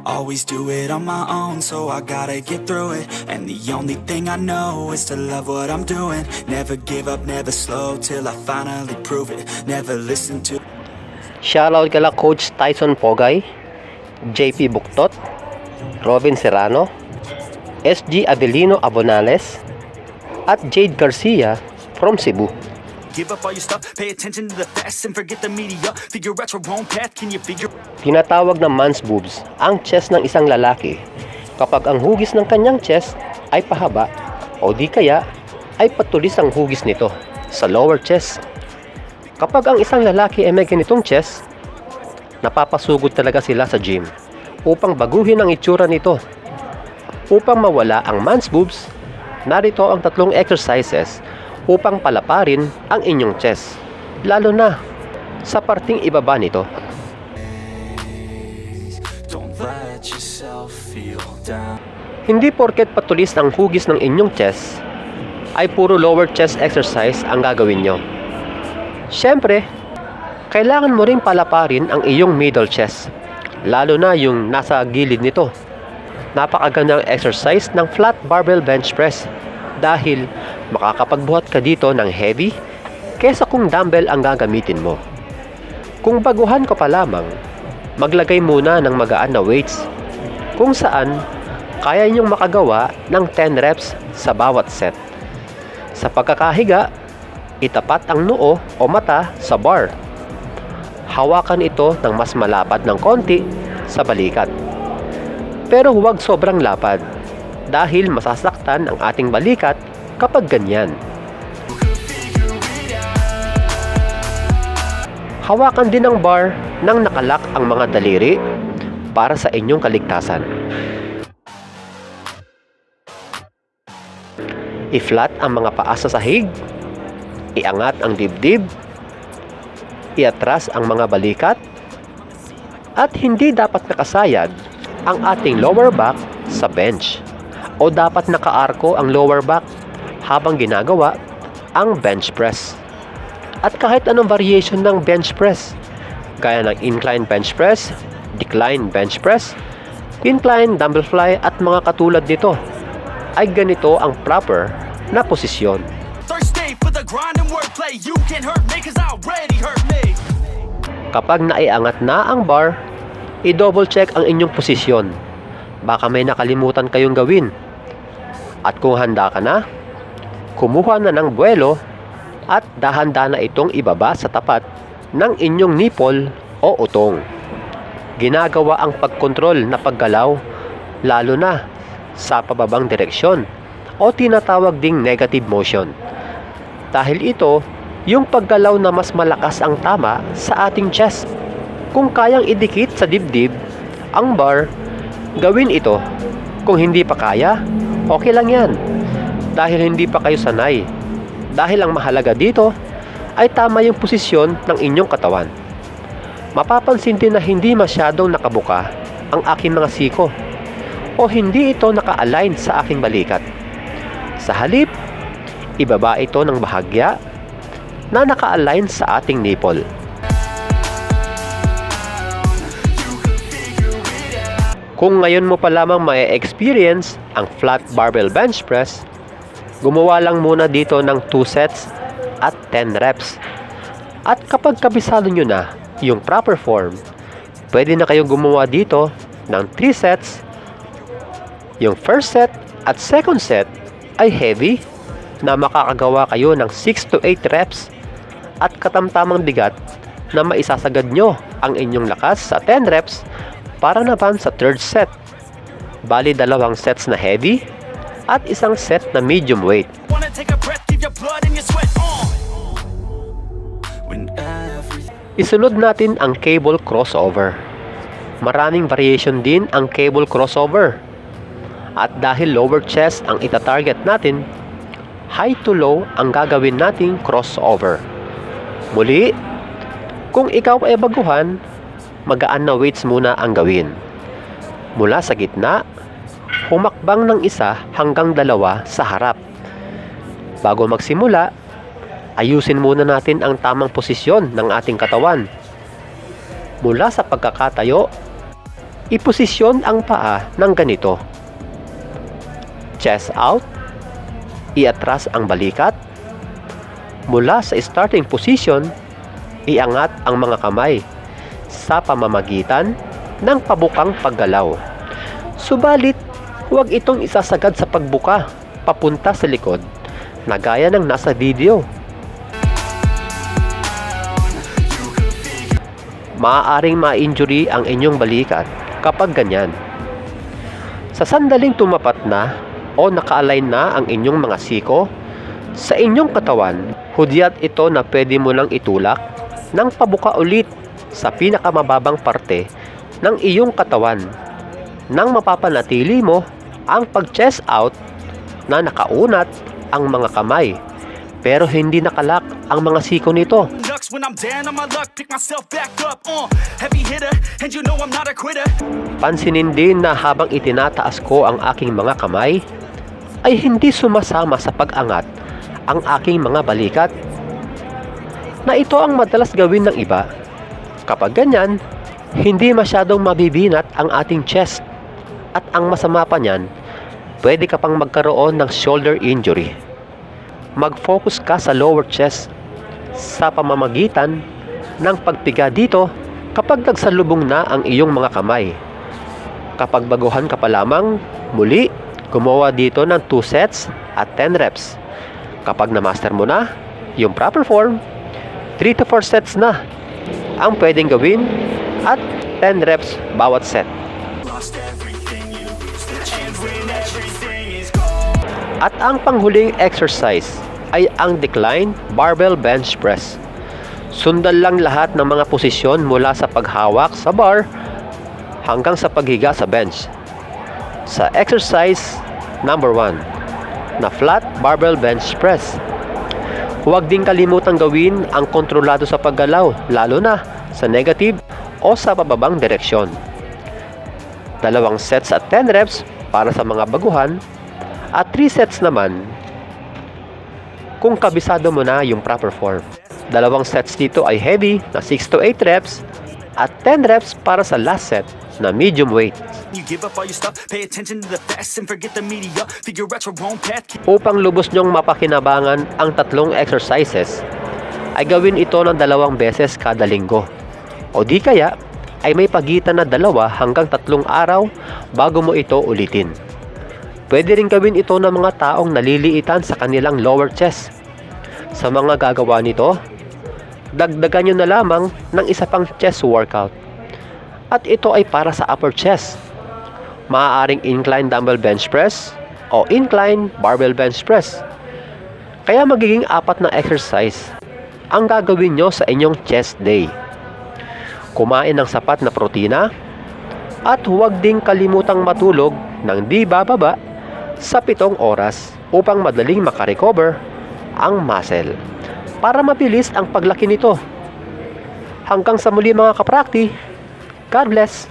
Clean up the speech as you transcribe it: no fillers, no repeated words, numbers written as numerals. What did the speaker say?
Always do it on my own, so I gotta get through it. And the only thing I know is to love what I'm doing. Never give up, never slow, till I finally prove it. Never listen to... Shoutout kala Coach Tyson Pogay, JP Buktot, Robin Serrano, SG Avelino Abonales, at Jade Garcia from Cebu. Give up all your stuff, pay attention to the facts and forget the media. Figure out your own path, can you figure... Tinatawag na man's boobs ang chest ng isang lalaki kapag ang hugis ng kanyang chest ay pahaba o di kaya ay patulis ang hugis nito sa lower chest. Kapag ang isang lalaki ay may ganitong chest, napapasugod talaga sila sa gym upang baguhin ang itsura nito. Upang mawala ang man's boobs, narito ang 3 exercises upang palaparin ang inyong chest, lalo na sa parting ibaba nito. Don't let yourself feel down. Hindi porket patulis ang hugis ng inyong chest ay puro lower chest exercise ang gagawin nyo. Siyempre, kailangan mo ring palaparin ang iyong middle chest, lalo na yung nasa gilid nito. Napakagandang exercise ng flat barbell bench press dahil makakapagbuhat ka dito ng heavy kesa kung dumbbell ang gagamitin mo. Kung baguhan ka pa lamang, maglagay muna ng magaan na weights kung saan kaya ninyong makagawa ng 10 reps sa bawat set. Sa pagkakahiga, itapat ang noo o mata sa bar. Hawakan ito ng mas malapad ng konti sa balikat. Pero huwag sobrang lapad dahil masasaktan ang ating balikat kapag ganyan. Hawakan din ang bar nang nakalak ang mga daliri para sa inyong kaligtasan. I-flat ang mga paa sa sahig, iangat ang dibdib, iatras ang mga balikat, at hindi dapat nakasayad ang ating lower back sa bench o dapat nakaarko ang lower back habang ginagawa ang bench press. At kahit anong variation ng bench press, gaya ng incline bench press, decline bench press, incline dumbbell fly at mga katulad nito, ay ganito ang proper na posisyon. Kapag naiangat na ang bar, i-double check ang inyong posisyon. Baka may nakalimutan kayong gawin. At kung handa ka na, kumuha na ng buwelo at dahan-dahan na itong ibaba sa tapat ng inyong nipple o utong. Ginagawa ang pagkontrol na paggalaw lalo na sa pababang direksyon o tinatawag ding negative motion. Dahil ito, yung paggalaw na mas malakas ang tama sa ating chest. Kung kayang idikit sa dibdib ang bar, gawin ito. Kung hindi pa kaya, okay lang yan. Dahil hindi pa kayo sanay. Dahil ang mahalaga dito ay tama yung posisyon ng inyong katawan. Mapapansin din na hindi masyadong nakabuka ang aking mga siko o hindi ito naka-align sa aking balikat. Sa halip, ibaba ito ng bahagya na naka-align sa ating nipple. Kung ngayon mo pa lamang ma-experience ang flat barbell bench press, gumawa lang muna dito ng 2 sets at 10 reps. At kapag kabisado nyo na yung proper form, pwede na kayong gumawa dito ng 3 sets. Yung first set at second set ay heavy na makakagawa kayo ng 6 to 8 reps at katamtamang bigat na maisasagad nyo ang inyong lakas sa 10 reps para naman sa third set. Bali 2 sets na heavy at 1 set na medium weight. Isunod natin ang cable crossover. Maraming variation din ang cable crossover. At dahil lower chest ang itatarget natin, high to low ang gagawin nating crossover. Muli, kung ikaw ay baguhan, magaan na weights muna ang gawin. Mula sa gitna, humakbang ng 1 hanggang 2 sa harap. Bago magsimula, ayusin muna natin ang tamang posisyon ng ating katawan. Mula sa pagkakatayo, Iposisyon ang paa ng ganito. Chest out. Iatras ang balikat. Mula sa starting position, iangat ang mga kamay sa pamamagitan ng pabukang paggalaw. Subalit, huwag itong isasagad sa pagbuka papunta sa likod na gaya ng nasa video. Maaaring ma-injury ang inyong balikat kapag ganyan. Sa sandaling tumapat na o naka-align na ang inyong mga siko sa inyong katawan, hudyat ito na pwede mo lang itulak ng pabuka ulit sa pinakamababang parte ng iyong katawan nang mapapanatili mo ang pag-chest out na nakaunat ang mga kamay pero hindi nakalak ang mga siko nito. When I'm down on my luck, pick myself back up. Heavy hitter, and you know I'm not a quitter. Pansinin din na habang itinataas ko ang aking mga kamay, ay hindi sumasama sa pag-angat ang aking mga balikat. Na ito ang madalas gawin ng iba. Kapag ganyan, hindi masyadong mabibinat ang ating chest. At ang masama pa niyan, pwede ka pang magkaroon ng shoulder injury. Mag-focus ka sa lower chest sa pamamagitan ng pagpiga dito kapag nagsalubong na ang iyong mga kamay. Kapag baguhan ka pa lamang, muli, gumawa dito ng 2 sets at 10 reps. Kapag na-master mo na yung proper form, 3 to 4 sets na ang pwedeng gawin at 10 reps bawat set. At ang panghuling exercise ay ang decline barbell bench press. Sundan lang lahat ng mga posisyon mula sa paghawak sa bar hanggang sa paghiga sa bench. Sa exercise number 1 na flat barbell bench press, huwag din kalimutang gawin ang kontrolado sa paggalaw, lalo na sa negative o sa pababang direksyon. 2 sets at 10 reps para sa mga baguhan at 3 sets naman kung kabisado mo na yung proper form. 2 sets dito ay heavy na 6 to 8 reps at 10 reps para sa last set na medium weight. Upang lubos nyong mapakinabangan ang 3 exercises, ay gawin ito ng 2 beses kada linggo. O di kaya, ay may pagitan na 2 hanggang 3 araw bago mo ito ulitin. Pwede rin gawin ito ng mga taong naliliitan sa kanilang lower chest. Sa mga gagawa nito, dagdagan nyo na lamang ng isa pang chest workout. At ito ay para sa upper chest. Maaaring incline dumbbell bench press o incline barbell bench press. Kaya magiging 4 na exercise ang gagawin nyo sa inyong chest day. Kumain ng sapat na protina at huwag ding kalimutang matulog ng di bababa sa 7 oras upang madaling makarecover ang muscle para mabilis ang paglaki nito. Hanggang sa muli mga kaprakti, God bless!